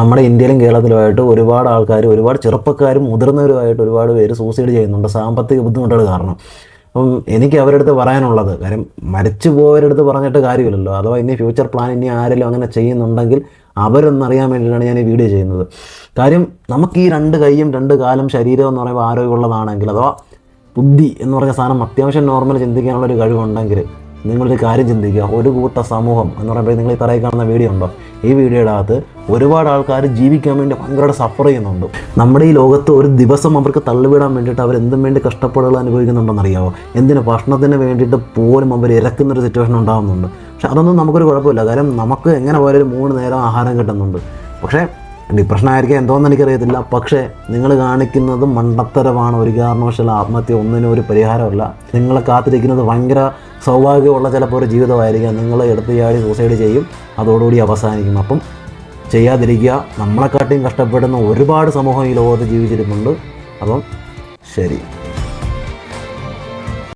നമ്മുടെ ഇന്ത്യയിലും കേരളത്തിലുമായിട്ട് ഒരുപാട് ആൾക്കാർ, ഒരുപാട് ചെറുപ്പക്കാരും മുതിർന്നവരുമായിട്ട് ഒരുപാട് പേര് സൂസൈഡ് ചെയ്യുന്നുണ്ട് സാമ്പത്തിക ബുദ്ധിമുട്ടുകൾ കാരണം. അപ്പം എനിക്ക് അവരുടെ അടുത്ത് പറയാനുള്ളത്, കാര്യം മരിച്ചു പോയവരുടെ അടുത്ത് പറഞ്ഞിട്ട് കാര്യമില്ലല്ലോ, അഥവാ ഇനി ഫ്യൂച്ചർ പ്ലാൻ ഇനി ആരെങ്കിലും അങ്ങനെ ചെയ്യുന്നുണ്ടെങ്കിൽ അവരൊന്നറിയാൻ വേണ്ടിയിട്ടാണ് ഞാൻ ഈ വീഡിയോ ചെയ്യുന്നത്. കാര്യം നമുക്ക് ഈ രണ്ട് കൈയും രണ്ട് കാലും ശരീരം എന്ന് പറയുമ്പോൾ ആരോഗ്യമുള്ളതാണെങ്കിൽ, അഥവാ ബുദ്ധി എന്ന് പറഞ്ഞ സാധനം അത്യാവശ്യം നോർമൽ ചിന്തിക്കാനുള്ളൊരു കഴിവുണ്ടെങ്കിൽ നിങ്ങളൊരു കാര്യം ചിന്തിക്കുക. ഒരു കൂട്ട സമൂഹം എന്ന് പറയുമ്പോൾ നിങ്ങൾ ഈ തറയിൽ കാണുന്ന വീഡിയോ ഉണ്ടോ, ഈ വീഡിയോയുടെ അകത്ത് ഒരുപാട് ആൾക്കാർ ജീവിക്കാൻ വേണ്ടി ഭയങ്കരമായിട്ട് സഫർ ചെയ്യുന്നുണ്ട്. നമ്മുടെ ഈ ലോകത്ത് ഒരു ദിവസം അവർക്ക് തള്ളിവിടാൻ വേണ്ടിയിട്ട് അവർ എന്തും വേണ്ടി കഷ്ടപ്പാടുകൾ അനുഭവിക്കുന്നുണ്ടെന്നറിയാമോ? എന്തിന് ഭക്ഷണത്തിന് വേണ്ടിയിട്ട് പോലും അവർ ഇരക്കുന്നൊരു സിറ്റുവേഷൻ ഉണ്ടാകുന്നുണ്ട്. പക്ഷെ അതൊന്നും നമുക്കൊരു കുഴപ്പമില്ല, കാര്യം നമുക്ക് എങ്ങനെ പോയാലും 3 നേരം ആഹാരം കിട്ടുന്നുണ്ട്. പക്ഷേ ഡിപ്രഷൻ ആയിരിക്കും എന്തോന്ന് എനിക്കറിയത്തില്ല. പക്ഷേ നിങ്ങൾ കാണിക്കുന്നത് മണ്ടത്തരമാണ്. ഒരു കാരണവശാലും ആത്മഹത്യ ഒന്നിനും ഒരു പരിഹാരമല്ല. നിങ്ങളെ കാത്തിരിക്കുന്നത് ഭയങ്കര സൗഭാഗ്യമുള്ള ചിലപ്പോൾ ഒരു ജീവിതമായിരിക്കാം. നിങ്ങൾ എടുത്ത് ചാടി സൂസൈഡ് ചെയ്യും, അതോടുകൂടി അവസാനിക്കും. അപ്പം ചെയ്യാതിരിക്കുക. നമ്മളെക്കാട്ടിയും കഷ്ടപ്പെടുന്ന ഒരുപാട് സമൂഹം ഈ ലോകത്ത് ജീവിച്ചിരിപ്പുണ്ട്. അപ്പം ശരി.